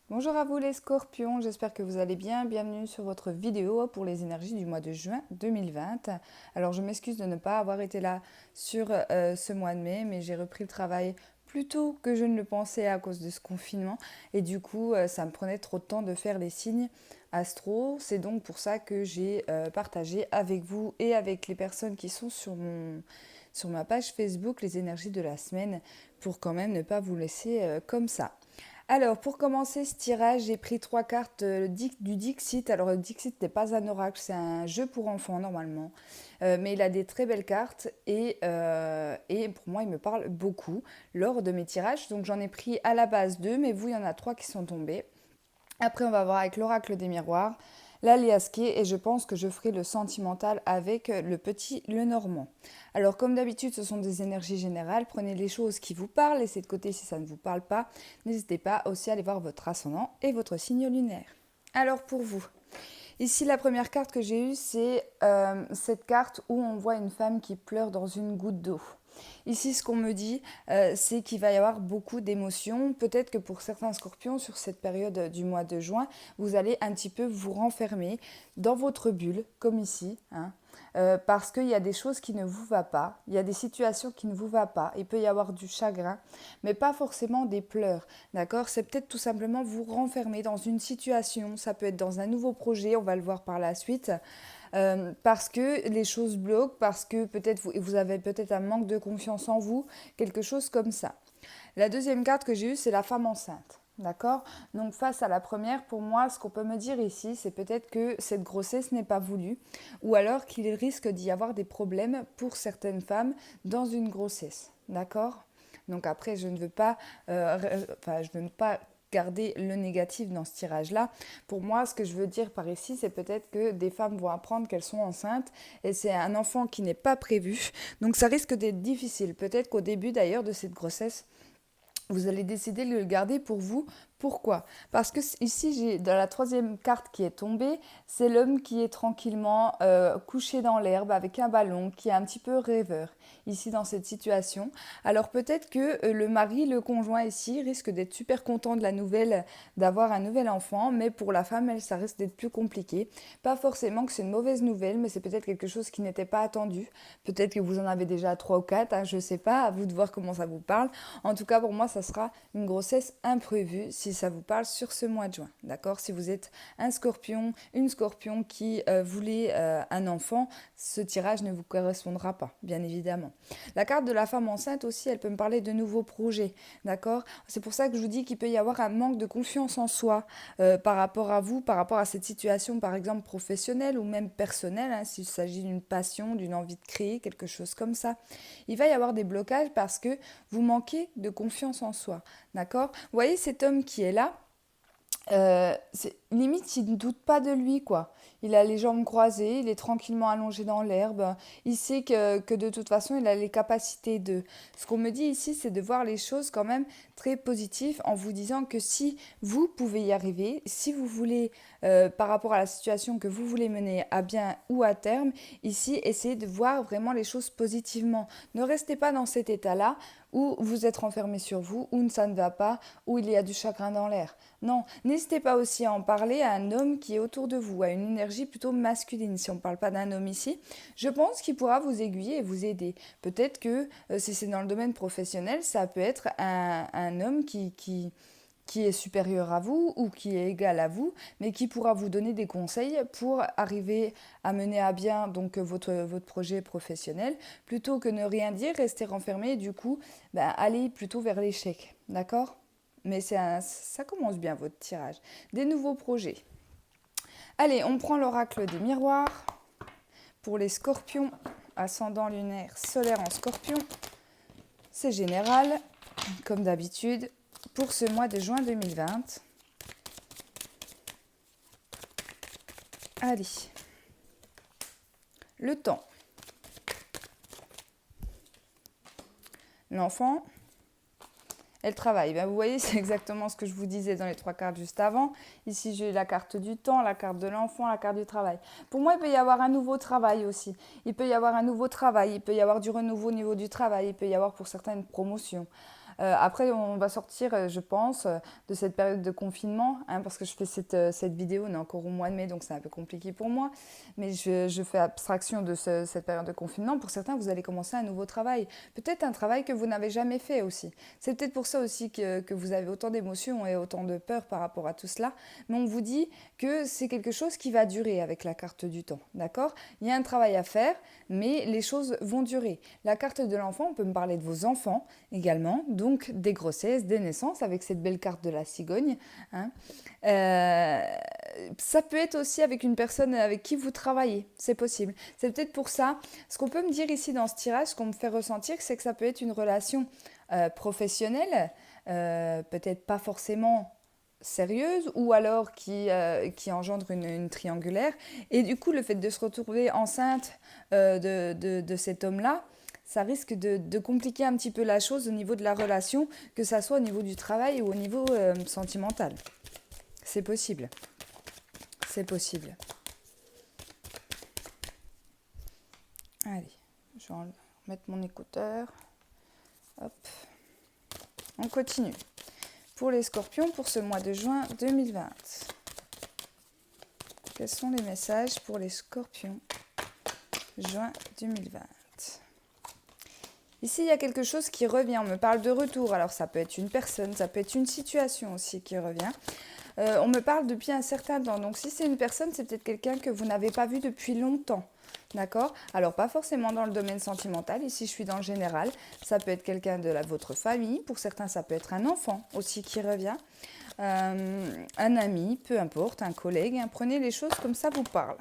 Bonjour à vous les scorpions, j'espère que vous allez bien. Bienvenue sur votre vidéo pour les énergies du mois de juin 2020. Alors je m'excuse de ne pas avoir été là sur ce mois de mai, mais j'ai repris le travail plus tôt que je ne le pensais à cause de ce confinement. Et du coup, ça me prenait trop de temps de faire les signes astro. C'est donc pour ça que j'ai partagé avec vous et avec les personnes qui sont sur ma page Facebook les énergies de la semaine pour quand même ne pas vous laisser comme ça. Alors, pour commencer ce tirage, j'ai pris trois cartes du Dixit. Alors, le Dixit n'est pas un oracle, c'est un jeu pour enfants normalement. Mais il a des très belles cartes et pour moi, il me parle beaucoup lors de mes tirages. Donc, j'en ai pris à la base deux, mais vous, il y en a trois qui sont tombés. Après, on va voir avec l'oracle des miroirs, l'aliasqué et je pense que je ferai le sentimental avec le petit le normand. Alors, comme d'habitude, ce sont des énergies générales. Prenez les choses qui vous parlent, laissez de côté si ça ne vous parle pas. N'hésitez pas aussi à aller voir votre ascendant et votre signe lunaire. Alors, pour vous, ici, la première carte que j'ai eue, c'est cette carte où on voit une femme qui pleure dans une goutte d'eau. Ici, ce qu'on me dit, c'est qu'il va y avoir beaucoup d'émotions. Peut-être que pour certains scorpions, sur cette période du mois de juin, vous allez un petit peu vous renfermer dans votre bulle, comme ici, hein, parce qu'il y a des choses qui ne vous vont pas, il y a des situations qui ne vous vont pas, il peut y avoir du chagrin, mais pas forcément des pleurs, d'accord? C'est peut-être tout simplement vous renfermer dans une situation, ça peut être dans un nouveau projet, on va le voir par la suite, parce que les choses bloquent, parce que peut-être vous avez peut-être un manque de confiance en vous, quelque chose comme ça. La deuxième carte que j'ai eue, c'est la femme enceinte. D'accord? Donc face à la première, pour moi, ce qu'on peut me dire ici, c'est peut-être que cette grossesse n'est pas voulue, ou alors qu'il risque d'y avoir des problèmes pour certaines femmes dans une grossesse. D'accord? Donc après, je ne veux pas, je ne veux pas garder le négatif dans ce tirage-là. Pour moi, ce que je veux dire par ici, c'est peut-être que des femmes vont apprendre qu'elles sont enceintes et c'est un enfant qui n'est pas prévu. Donc ça risque d'être difficile. Peut-être qu'au début d'ailleurs de cette grossesse, vous allez décider de le garder pour vous. Pourquoi? Parce que ici, j'ai dans la troisième carte qui est tombée, c'est l'homme qui est tranquillement couché dans l'herbe avec un ballon, qui est un petit peu rêveur ici dans cette situation. Alors peut-être que le mari, le conjoint ici, risque d'être super content de la nouvelle, d'avoir un nouvel enfant, mais pour la femme, elle, ça risque d'être plus compliqué. Pas forcément que c'est une mauvaise nouvelle, mais c'est peut-être quelque chose qui n'était pas attendu. Peut-être que vous en avez déjà trois ou quatre, hein, je ne sais pas, à vous de voir comment ça vous parle. En tout cas, pour moi, ça sera une grossesse imprévue si ça vous parle sur ce mois de juin. D'accord? Si vous êtes un scorpion, une scorpion qui voulait un enfant, ce tirage ne vous correspondra pas, bien évidemment. La carte de la femme enceinte aussi, elle peut me parler de nouveaux projets. D'accord? C'est pour ça que je vous dis qu'il peut y avoir un manque de confiance en soi par rapport à vous, par rapport à cette situation, par exemple professionnelle ou même personnelle, hein, s'il s'agit d'une passion, d'une envie de créer, quelque chose comme ça. Il va y avoir des blocages parce que vous manquez de confiance en soi. D'accord? Vous voyez cet homme qui est là, limite, il ne doute pas de lui, quoi. Il a les jambes croisées, il est tranquillement allongé dans l'herbe. Il sait que de toute façon, il a les capacités de... Ce qu'on me dit ici, c'est de voir les choses quand même très positives en vous disant que si vous pouvez y arriver, si vous voulez, par rapport à la situation que vous voulez mener à bien ou à terme, ici, essayez de voir vraiment les choses positivement. Ne restez pas dans cet état-là où vous êtes renfermé sur vous, où ça ne va pas, où il y a du chagrin dans l'air. Non, n'hésitez pas aussi à en parler à un homme qui est autour de vous, à une énergie plutôt masculine, si on ne parle pas d'un homme ici. Je pense qu'il pourra vous aiguiller et vous aider. Peut-être que si c'est dans le domaine professionnel, ça peut être un homme qui est supérieur à vous ou qui est égal à vous, mais qui pourra vous donner des conseils pour arriver à mener à bien donc votre projet professionnel, plutôt que ne rien dire, rester renfermé et du coup, aller plutôt vers l'échec. D'accord? Mais ça commence bien votre tirage. Des nouveaux projets. Allez, on prend l'oracle des miroirs pour les scorpions, ascendant lunaire solaire en scorpion. C'est général, comme d'habitude, pour ce mois de juin 2020. Allez, le temps. L'enfant et le travail. Ben, vous voyez, c'est exactement ce que je vous disais dans les trois cartes juste avant. Ici, j'ai la carte du temps, la carte de l'enfant, la carte du travail. Pour moi, il peut y avoir un nouveau travail aussi. Il peut y avoir un nouveau travail, il peut y avoir du renouveau au niveau du travail, il peut y avoir pour certains une promotion. Après, on va sortir, je pense, de cette période de confinement, hein, parce que je fais cette vidéo, on est encore au mois de mai, donc c'est un peu compliqué pour moi. Mais je fais abstraction de cette période de confinement. Pour certains, vous allez commencer un nouveau travail. Peut-être un travail que vous n'avez jamais fait aussi. C'est peut-être pour ça aussi que vous avez autant d'émotions et autant de peur par rapport à tout cela. Mais on vous dit que c'est quelque chose qui va durer avec la carte du temps, d'accord? Il y a un travail à faire, mais les choses vont durer. La carte de l'enfant, on peut me parler de vos enfants également, donc des grossesses, des naissances, avec cette belle carte de la cigogne, hein. Euh, Ça peut être aussi avec une personne avec qui vous travaillez, c'est possible. C'est peut-être pour ça. Ce qu'on peut me dire ici dans ce tirage, ce qu'on me fait ressentir, c'est que ça peut être une relation professionnelle, peut-être pas forcément sérieuse, ou alors qui engendre une triangulaire. Et du coup, le fait de se retrouver enceinte de cet homme-là, ça risque de compliquer un petit peu la chose au niveau de la relation, que ça soit au niveau du travail ou au niveau sentimental. C'est possible. C'est possible. Allez, je vais mettre mon écouteur. Hop. On continue. Pour les scorpions, pour ce mois de juin 2020. Quels sont les messages pour les scorpions juin 2020? Ici, il y a quelque chose qui revient. On me parle de retour. Alors, ça peut être une personne, ça peut être une situation aussi qui revient. On me parle depuis un certain temps. Donc, si c'est une personne, c'est peut-être quelqu'un que vous n'avez pas vu depuis longtemps. D'accord? Alors, pas forcément dans le domaine sentimental. Ici, je suis dans le général. Ça peut être quelqu'un de votre famille. Pour certains, ça peut être un enfant aussi qui revient. Un ami, peu importe, un collègue. Hein. Prenez les choses comme ça vous parle.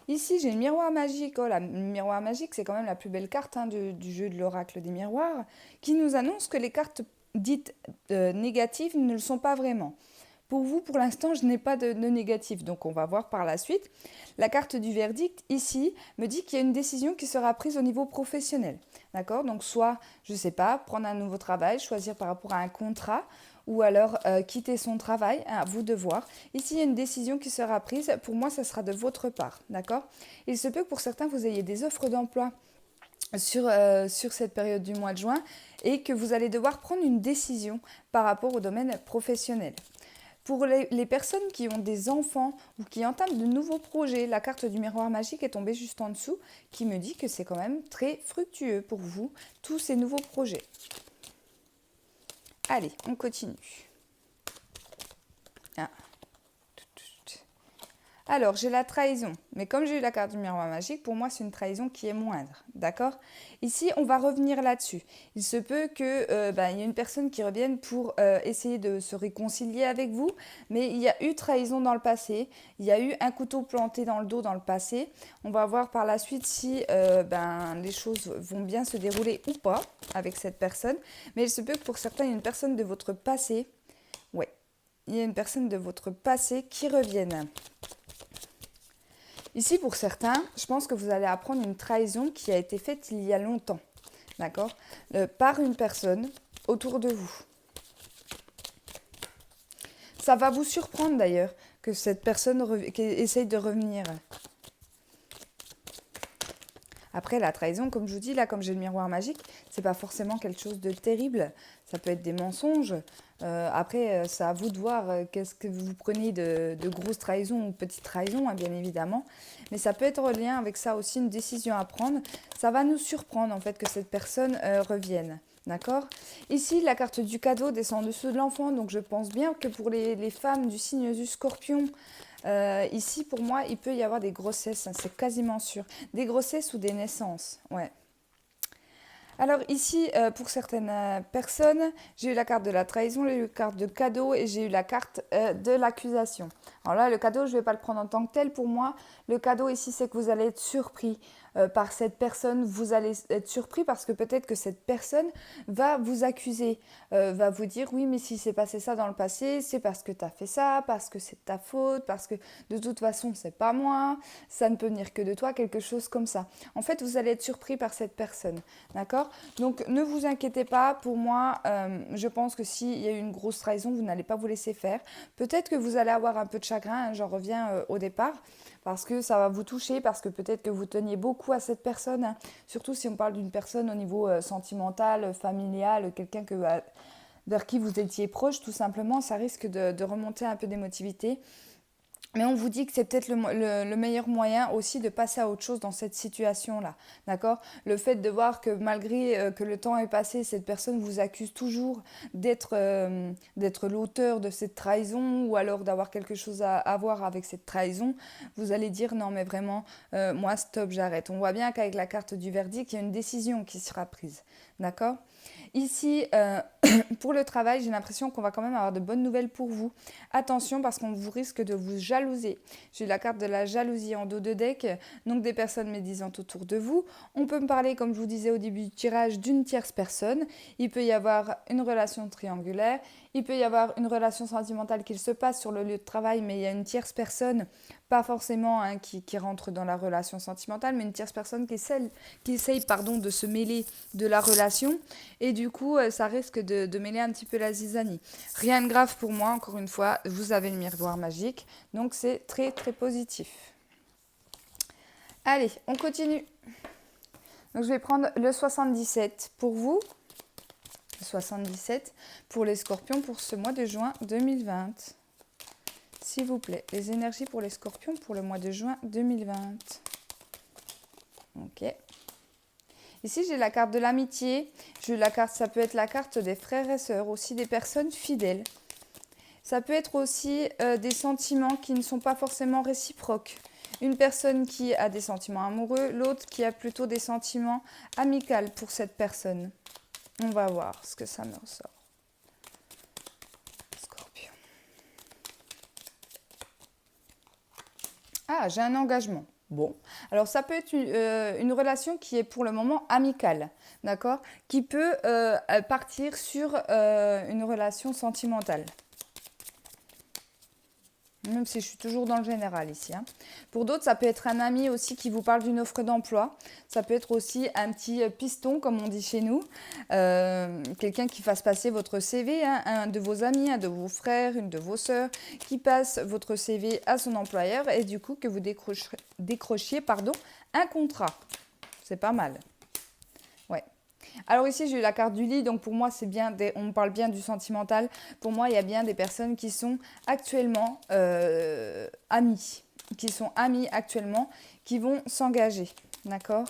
Ici, j'ai le miroir magique. Oh, le miroir magique, c'est quand même la plus belle carte du jeu de l'oracle des miroirs, qui nous annonce que les cartes dites négatives ne le sont pas vraiment. Pour vous, pour l'instant, je n'ai pas de négatif, donc on va voir par la suite. La carte du verdict, ici, me dit qu'il y a une décision qui sera prise au niveau professionnel. D'accord? Donc soit, je ne sais pas, prendre un nouveau travail, choisir par rapport à un contrat, ou alors quitter son travail, hein, à vous de voir. Ici, il y a une décision qui sera prise. Pour moi, ça sera de votre part. D'accord? Il se peut que pour certains, vous ayez des offres d'emploi sur cette période du mois de juin et que vous allez devoir prendre une décision par rapport au domaine professionnel. Pour les personnes qui ont des enfants ou qui entament de nouveaux projets, la carte du miroir magique est tombée juste en dessous, qui me dit que c'est quand même très fructueux pour vous, tous ces nouveaux projets. Allez, on continue. Ah. Alors, j'ai la trahison. Mais comme j'ai eu la carte du miroir magique, pour moi, c'est une trahison qui est moindre. D'accord? Ici, on va revenir là-dessus. Il se peut qu'il y ait une personne qui revienne pour essayer de se réconcilier avec vous. Mais il y a eu trahison dans le passé. Il y a eu un couteau planté dans le dos dans le passé. On va voir par la suite si les choses vont bien se dérouler ou pas avec cette personne. Mais il se peut que pour certains, il y ait une personne de votre passé. Ouais, il y a une personne de votre passé qui revienne. Ici, pour certains, je pense que vous allez apprendre une trahison qui a été faite il y a longtemps, d'accord, par une personne autour de vous. Ça va vous surprendre d'ailleurs que cette personne essaye de revenir. Après, la trahison, comme je vous dis, là, comme j'ai le miroir magique, c'est pas forcément quelque chose de terrible. Ça peut être des mensonges. Après, c'est à vous de voir qu'est-ce que vous prenez de grosses trahisons ou petites trahisons, hein, bien évidemment. Mais ça peut être en lien avec ça aussi, une décision à prendre. Ça va nous surprendre, en fait, que cette personne revienne. D'accord? Ici, la carte du cadeau descend en dessous de l'enfant. Donc, je pense bien que pour les femmes du signe du scorpion, ici, pour moi, il peut y avoir des grossesses, hein, c'est quasiment sûr. Des grossesses ou des naissances, ouais. Alors ici, pour certaines personnes, j'ai eu la carte de la trahison, j'ai eu la carte de cadeau et j'ai eu la carte de l'accusation. Alors là, le cadeau, je ne vais pas le prendre en tant que tel. Pour moi, le cadeau ici, c'est que vous allez être surpris par cette personne. Vous allez être surpris parce que peut-être que cette personne va vous accuser, va vous dire oui, mais si c'est passé ça dans le passé, c'est parce que tu as fait ça, parce que c'est ta faute, parce que de toute façon, c'est pas moi, ça ne peut venir que de toi, quelque chose comme ça. En fait, vous allez être surpris par cette personne, d'accord? Donc, ne vous inquiétez pas. Pour moi, je pense que s'il y a eu une grosse trahison, vous n'allez pas vous laisser faire. Peut-être que vous allez avoir un peu de chagrin, hein, j'en reviens au départ, parce que ça va vous toucher, parce que peut-être que vous teniez beaucoup beaucoup à cette personne, hein. Surtout si on parle d'une personne au niveau sentimental, familial, quelqu'un vers qui vous étiez proche, tout simplement, ça risque de remonter un peu d'émotivité. Mais on vous dit que c'est peut-être le meilleur moyen aussi de passer à autre chose dans cette situation-là, d'accord? Le fait de voir que malgré que le temps est passé, cette personne vous accuse toujours d'être l'auteur de cette trahison ou alors d'avoir quelque chose à voir avec cette trahison, vous allez dire non mais vraiment, moi stop, j'arrête. On voit bien qu'avec la carte du verdict, il y a une décision qui sera prise, d'accord? Ici, pour le travail, j'ai l'impression qu'on va quand même avoir de bonnes nouvelles pour vous. Attention parce qu'on vous risque de vous jalouser. J'ai la carte de la jalousie en dos de deck, donc des personnes médisantes autour de vous. On peut me parler, comme je vous disais au début du tirage, d'une tierce personne. Il peut y avoir une relation triangulaire. Il peut y avoir une relation sentimentale qui se passe sur le lieu de travail, mais il y a une tierce personne, pas forcément hein, qui rentre dans la relation sentimentale, mais une tierce personne qui essaye de se mêler de la relation. Et du coup, ça risque de mêler un petit peu la zizanie. Rien de grave pour moi, encore une fois, vous avez le miroir magique, donc c'est très très positif. Allez, on continue. Donc je vais prendre le 77 pour vous. 77 pour les scorpions pour ce mois de juin 2020. S'il vous plaît, les énergies pour les scorpions pour le mois de juin 2020. Ok. Ici, j'ai la carte de l'amitié. Ça peut être la carte des frères et sœurs, aussi des personnes fidèles. Ça peut être aussi des sentiments qui ne sont pas forcément réciproques. Une personne qui a des sentiments amoureux, l'autre qui a plutôt des sentiments amicaux pour cette personne. On va voir ce que ça me ressort. Scorpion. Ah, j'ai un engagement. Bon, alors ça peut être une relation qui est pour le moment amicale, d'accord? Qui peut partir sur une relation sentimentale. Même si je suis toujours dans le général ici. Hein. Pour d'autres, ça peut être un ami aussi qui vous parle d'une offre d'emploi. Ça peut être aussi un petit piston, comme on dit chez nous. Quelqu'un qui fasse passer votre CV, hein, un de vos amis, un de vos frères, une de vos sœurs, qui passe votre CV à son employeur et du coup que vous décrochiez un contrat. C'est pas mal. Ouais. Alors ici, j'ai eu la carte du lit, donc pour moi, c'est bien, on parle bien du sentimental. Pour moi, il y a bien des personnes qui sont actuellement amies, actuellement, qui vont s'engager, d'accord?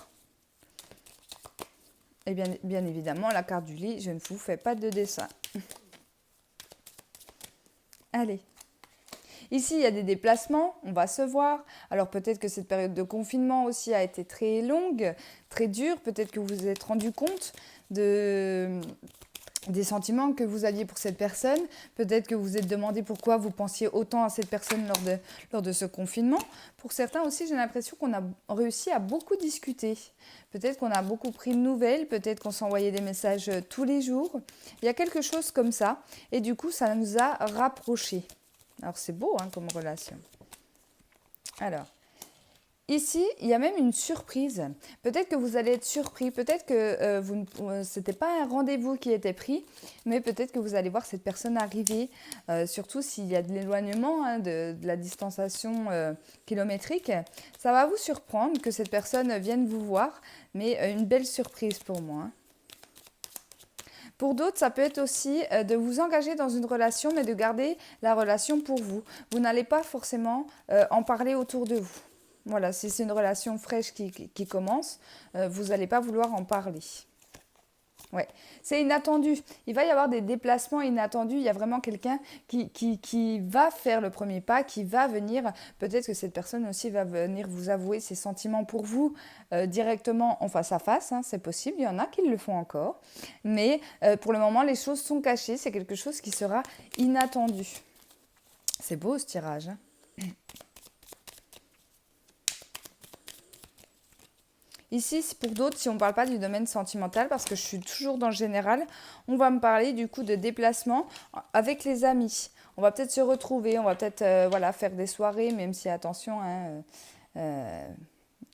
Et bien évidemment, la carte du lit, je ne vous fais pas de dessin. Allez. Ici, il y a des déplacements, on va se voir. Alors peut-être que cette période de confinement aussi a été très longue, très dure. Peut-être que vous vous êtes rendu compte des sentiments que vous aviez pour cette personne. Peut-être que vous vous êtes demandé pourquoi vous pensiez autant à cette personne lors de ce confinement. Pour certains aussi, j'ai l'impression qu'on a réussi à beaucoup discuter. Peut-être qu'on a beaucoup pris de nouvelles, peut-être qu'on s'envoyait des messages tous les jours. Il y a quelque chose comme ça. Et du coup, ça nous a rapprochés. Alors, c'est beau hein, comme relation. Alors, ici, il y a même une surprise. Peut-être que vous allez être surpris, peut-être que ce n'était pas un rendez-vous qui était pris, mais peut-être que vous allez voir cette personne arriver, surtout s'il y a de l'éloignement, hein, de la distanciation kilométrique. Ça va vous surprendre que cette personne vienne vous voir, mais une belle surprise pour moi. Hein. Pour d'autres, ça peut être aussi de vous engager dans une relation, mais de garder la relation pour vous. Vous n'allez pas forcément en parler autour de vous. Voilà, si c'est une relation fraîche qui commence, vous n'allez pas vouloir en parler. Ouais, c'est inattendu. Il va y avoir des déplacements inattendus. Il y a vraiment quelqu'un qui va faire le premier pas, qui va venir. Peut-être que cette personne aussi va venir vous avouer ses sentiments pour vous directement en face à face. Hein, c'est possible. Il y en a qui le font encore. Mais pour le moment, les choses sont cachées. C'est quelque chose qui sera inattendu. C'est beau ce tirage. Hein. Ici, pour d'autres, si on ne parle pas du domaine sentimental, parce que je suis toujours dans le général, on va me parler du coup de déplacement avec les amis. On va peut-être se retrouver, on va peut-être faire des soirées, même si attention, hein,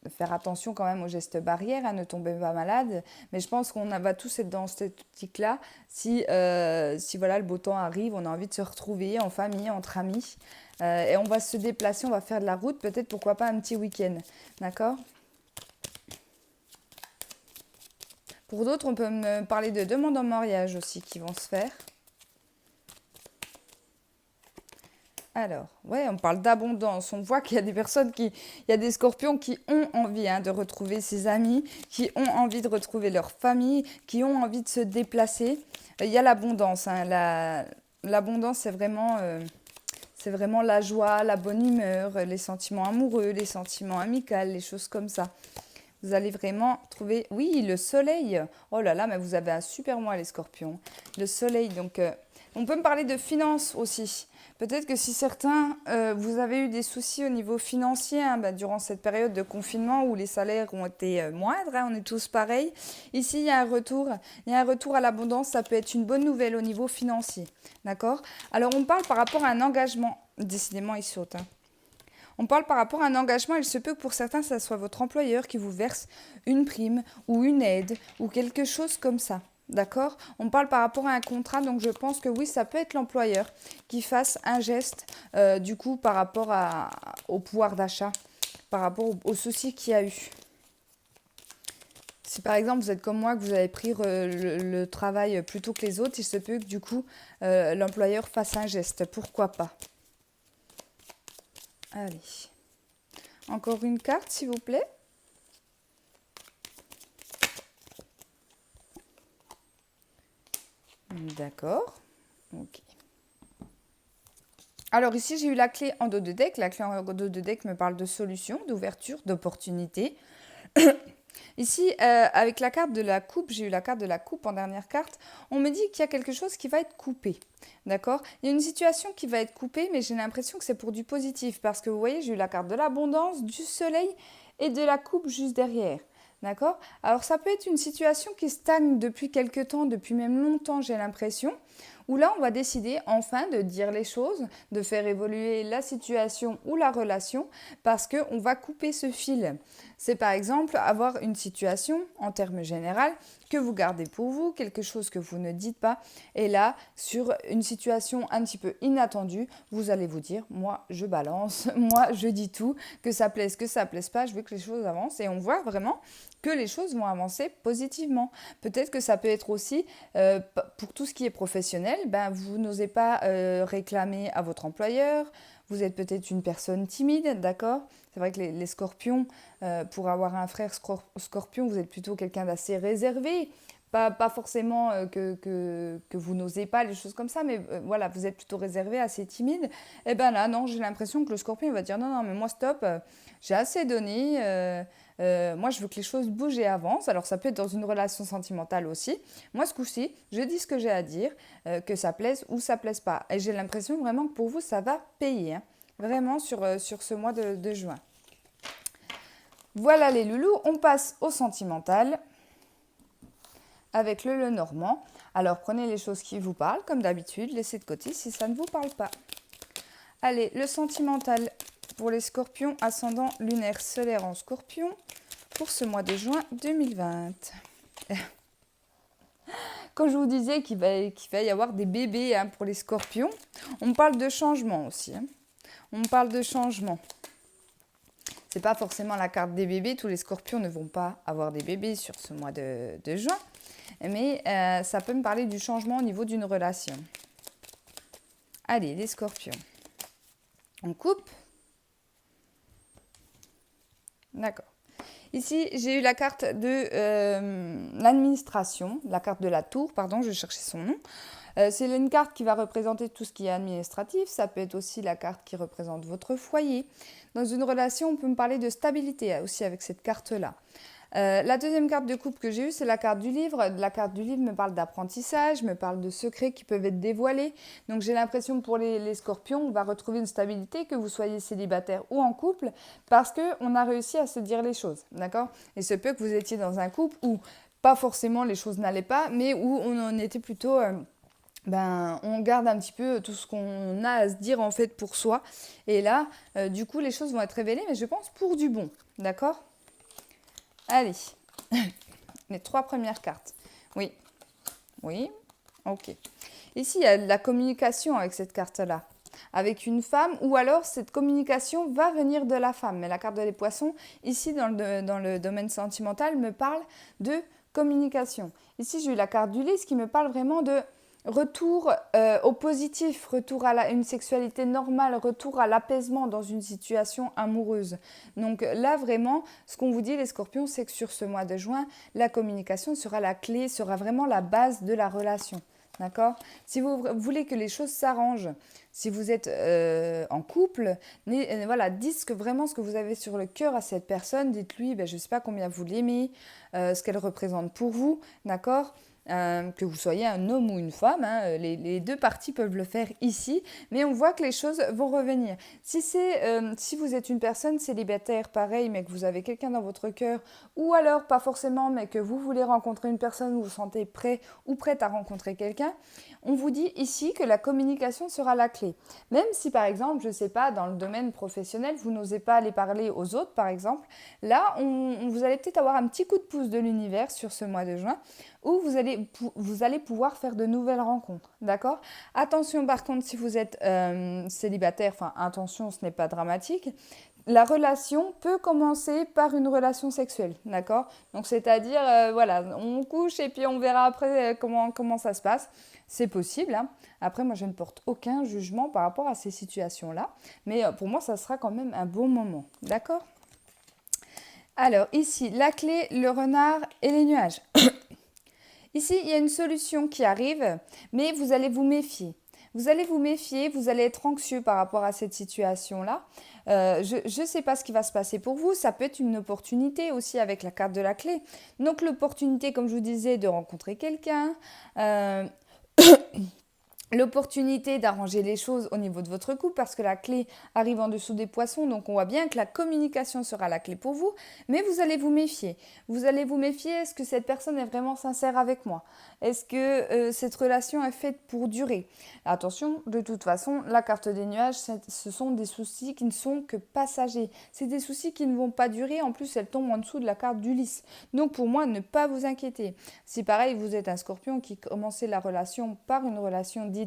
faire attention quand même aux gestes barrières, hein, ne tombez pas malade. Mais je pense qu'on va tous être dans cette optique-là. Si le beau temps arrive, on a envie de se retrouver en famille, entre amis. Et on va se déplacer, on va faire de la route, peut-être pourquoi pas un petit week-end. D'accord ? Pour d'autres, on peut me parler de demandes en mariage aussi qui vont se faire. Alors, ouais, on parle d'abondance. On voit qu'il y a des personnes il y a des scorpions qui ont envie de retrouver ses amis, qui ont envie de retrouver leur famille, qui ont envie de se déplacer. Il y a l'abondance. L'abondance, c'est vraiment la joie, la bonne humeur, les sentiments amoureux, les sentiments amicaux, les choses comme ça. Vous allez vraiment trouver... Oui, le soleil. Oh là là, mais vous avez un super mois, les scorpions. Le soleil, donc... on peut me parler de finances aussi. Peut-être que si certains, vous avez eu des soucis au niveau financier durant cette période de confinement où les salaires ont été moindres, on est tous pareils. Ici, il y a un retour à l'abondance, ça peut être une bonne nouvelle au niveau financier. D'accord? Alors, on parle par rapport à un engagement. Décidément, il saute. On parle par rapport à un engagement, il se peut que pour certains, ça soit votre employeur qui vous verse une prime ou une aide ou quelque chose comme ça. D'accord? On parle par rapport à un contrat, donc je pense que oui, ça peut être l'employeur qui fasse un geste, du coup, par rapport au pouvoir d'achat, par rapport aux soucis qu'il y a eu. Si par exemple vous êtes comme moi, que vous avez pris le travail plus tôt que les autres, il se peut que du coup, l'employeur fasse un geste. Pourquoi pas? Allez. Encore une carte, s'il vous plaît. D'accord. Ok. Alors ici, j'ai eu la clé en dos de deck. La clé en dos de deck me parle de solution, d'ouverture, d'opportunité. Ici, avec la carte de la coupe, j'ai eu la carte de la coupe en dernière carte, on me dit qu'il y a quelque chose qui va être coupé. D'accord? Il y a une situation qui va être coupée, mais j'ai l'impression que c'est pour du positif. Parce que vous voyez, j'ai eu la carte de l'abondance, du soleil et de la coupe juste derrière. D'accord? Alors ça peut être une situation qui stagne depuis quelque temps, depuis même longtemps, j'ai l'impression, où là on va décider enfin de dire les choses, de faire évoluer la situation ou la relation, parce qu'on va couper ce fil. C'est par exemple avoir une situation en termes généraux que vous gardez pour vous, quelque chose que vous ne dites pas, et là sur une situation un petit peu inattendue, vous allez vous dire, moi je balance, moi je dis tout, que ça plaise pas, je veux que les choses avancent, et on voit vraiment que les choses vont avancer positivement. Peut-être que ça peut être aussi, pour tout ce qui est professionnel, vous n'osez pas réclamer à votre employeur, vous êtes peut-être une personne timide, d'accord? C'est vrai que les scorpions, pour avoir un frère scorpion, vous êtes plutôt quelqu'un d'assez réservé. Pas forcément que vous n'osez pas, les choses comme ça, mais voilà, vous êtes plutôt réservé, assez timide. Et bien là, non, j'ai l'impression que le scorpion va dire non, non, mais moi, stop, j'ai assez donné. Moi, je veux que les choses bougent et avancent. Alors, ça peut être dans une relation sentimentale aussi. Moi, ce coup-ci, je dis ce que j'ai à dire, que ça plaise ou ça plaise pas. Et j'ai l'impression vraiment que pour vous, ça va payer, vraiment sur ce mois de juin. Voilà les loulous, on passe au sentimental avec le Lenormand. Alors, prenez les choses qui vous parlent, comme d'habitude, laissez de côté si ça ne vous parle pas. Allez, le sentimental pour les scorpions, ascendant lunaire solaire en scorpion, pour ce mois de juin 2020. Quand je vous disais qu'il va y avoir des bébés pour les scorpions, on parle de changement aussi. On parle de changement. C'est pas forcément la carte des bébés, tous les scorpions ne vont pas avoir des bébés sur ce mois de juin, mais ça peut me parler du changement au niveau d'une relation. Allez, les scorpions. On coupe. D'accord. Ici, j'ai eu la carte de l'administration, la carte de la tour, pardon, je cherchais son nom. C'est une carte qui va représenter tout ce qui est administratif. Ça peut être aussi la carte qui représente votre foyer. Dans une relation, on peut me parler de stabilité aussi avec cette carte-là. La deuxième carte de coupe que j'ai eue, c'est la carte du livre. La carte du livre me parle d'apprentissage, me parle de secrets qui peuvent être dévoilés. Donc j'ai l'impression que pour les scorpions, on va retrouver une stabilité, que vous soyez célibataire ou en couple, parce qu'on a réussi à se dire les choses, d'accord? Il se peut que vous étiez dans un couple où pas forcément les choses n'allaient pas, mais où on en était plutôt... on garde un petit peu tout ce qu'on a à se dire en fait pour soi. Et là, du coup, les choses vont être révélées, mais je pense pour du bon, d'accord? Allez, les 3 premières cartes. Oui, oui, ok. Ici, il y a de la communication avec cette carte-là, avec une femme, ou alors cette communication va venir de la femme. Mais la carte des poissons, ici, dans le domaine sentimental, me parle de communication. Ici, j'ai eu la carte du lys qui me parle vraiment de retour au positif, retour à une sexualité normale, retour à l'apaisement dans une situation amoureuse. Donc là, vraiment, ce qu'on vous dit, les scorpions, c'est que sur ce mois de juin, la communication sera la clé, sera vraiment la base de la relation. D'accord? Si vous voulez que les choses s'arrangent, si vous êtes en couple, voilà, dites vraiment ce que vous avez sur le cœur à cette personne. Dites-lui, je ne sais pas combien vous l'aimez, ce qu'elle représente pour vous, d'accord? Que vous soyez un homme ou une femme, hein, les deux parties peuvent le faire ici, mais on voit que les choses vont revenir. Si vous êtes une personne célibataire, pareil, mais que vous avez quelqu'un dans votre cœur, ou alors pas forcément, mais que vous voulez rencontrer une personne, vous vous sentez prêt ou prête à rencontrer quelqu'un, on vous dit ici que la communication sera la clé. Même si par exemple, je ne sais pas, dans le domaine professionnel, vous n'osez pas aller parler aux autres, par exemple, là, vous allez peut-être avoir un petit coup de pouce de l'univers sur ce mois de juin, où vous allez pouvoir faire de nouvelles rencontres, d'accord? Attention par contre, si vous êtes célibataire, enfin attention, ce n'est pas dramatique, la relation peut commencer par une relation sexuelle, d'accord? Donc c'est-à-dire, voilà, on couche et puis on verra après comment ça se passe. C'est possible, hein. Après, moi, je ne porte aucun jugement par rapport à ces situations-là, mais pour moi, ça sera quand même un bon moment, d'accord? Alors ici, la clé, le renard et les nuages. Ici, il y a une solution qui arrive, mais vous allez vous méfier. Vous allez vous méfier, vous allez être anxieux par rapport à cette situation-là. Je ne sais pas ce qui va se passer pour vous. Ça peut être une opportunité aussi avec la carte de la clé. Donc l'opportunité, comme je vous disais, de rencontrer quelqu'un. L'opportunité d'arranger les choses au niveau de votre couple parce que la clé arrive en dessous des poissons, donc on voit bien que la communication sera la clé pour vous, mais vous allez vous méfier. Vous allez vous méfier, est-ce que cette personne est vraiment sincère avec moi? Est-ce que cette relation est faite pour durer? Attention, de toute façon, la carte des nuages, ce sont des soucis qui ne sont que passagers. C'est des soucis qui ne vont pas durer, en plus elle tombe en dessous de la carte d'Ulysse. Donc pour moi, ne pas vous inquiéter. Si pareil, vous êtes un scorpion qui commençait la relation par une relation dite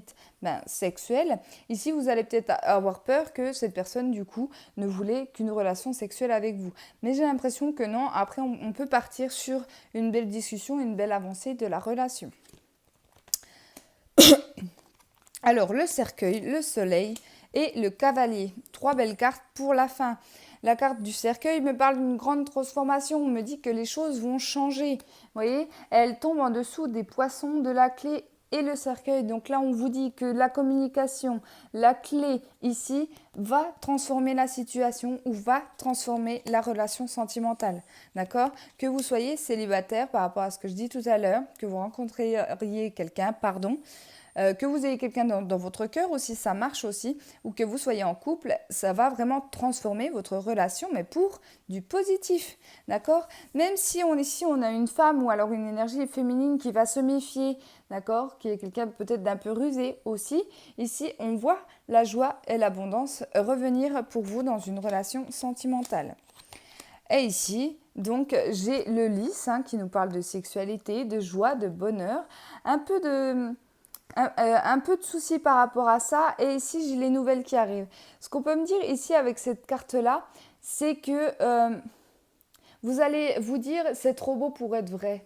sexuelle, ici vous allez peut-être avoir peur que cette personne du coup ne voulait qu'une relation sexuelle avec vous. Mais j'ai l'impression que non, après on peut partir sur une belle discussion, une belle avancée de la relation. Alors le cercueil, le soleil et le cavalier. 3 belles cartes pour la fin. La carte du cercueil me parle d'une grande transformation, on me dit que les choses vont changer. Vous voyez, elle tombe en dessous des poissons, de la clé et le cercueil. Donc là, on vous dit que la communication, la clé ici, va transformer la situation ou va transformer la relation sentimentale. D'accord? Que vous soyez célibataire par rapport à ce que je dis tout à l'heure, que vous rencontriez quelqu'un, que vous ayez quelqu'un dans votre cœur aussi, ça marche aussi, ou que vous soyez en couple, ça va vraiment transformer votre relation, mais pour du positif, d'accord? Même si on a une femme ou alors une énergie féminine qui va se méfier, d'accord? Qui est quelqu'un peut-être d'un peu rusé aussi, ici on voit la joie et l'abondance revenir pour vous dans une relation sentimentale. Et ici, donc, j'ai le lys qui nous parle de sexualité, de joie, de bonheur, un peu de soucis par rapport à ça. Et ici, j'ai les nouvelles qui arrivent. Ce qu'on peut me dire ici avec cette carte-là, c'est que vous allez vous dire, c'est trop beau pour être vrai.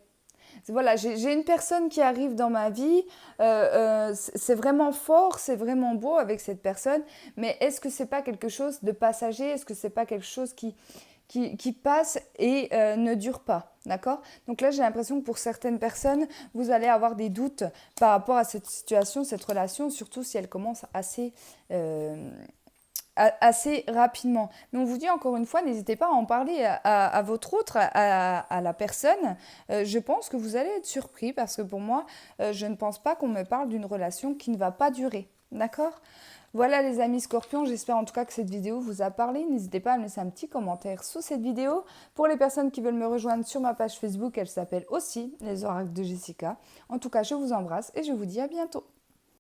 Voilà, j'ai une personne qui arrive dans ma vie, c'est vraiment fort, c'est vraiment beau avec cette personne, mais est-ce que c'est pas quelque chose de passager? Est-ce que c'est pas quelque chose qui passe et ne dure pas, d'accord? Donc là, j'ai l'impression que pour certaines personnes, vous allez avoir des doutes par rapport à cette situation, cette relation, surtout si elle commence assez rapidement. Mais on vous dit encore une fois, n'hésitez pas à en parler à votre autre, à la personne. Je pense que vous allez être surpris parce que pour moi, je ne pense pas qu'on me parle d'une relation qui ne va pas durer. D'accord? Voilà les amis scorpions, j'espère en tout cas que cette vidéo vous a parlé. N'hésitez pas à me laisser un petit commentaire sous cette vidéo. Pour les personnes qui veulent me rejoindre sur ma page Facebook, elle s'appelle aussi Les Oracles de Jessica. En tout cas, je vous embrasse et je vous dis à bientôt.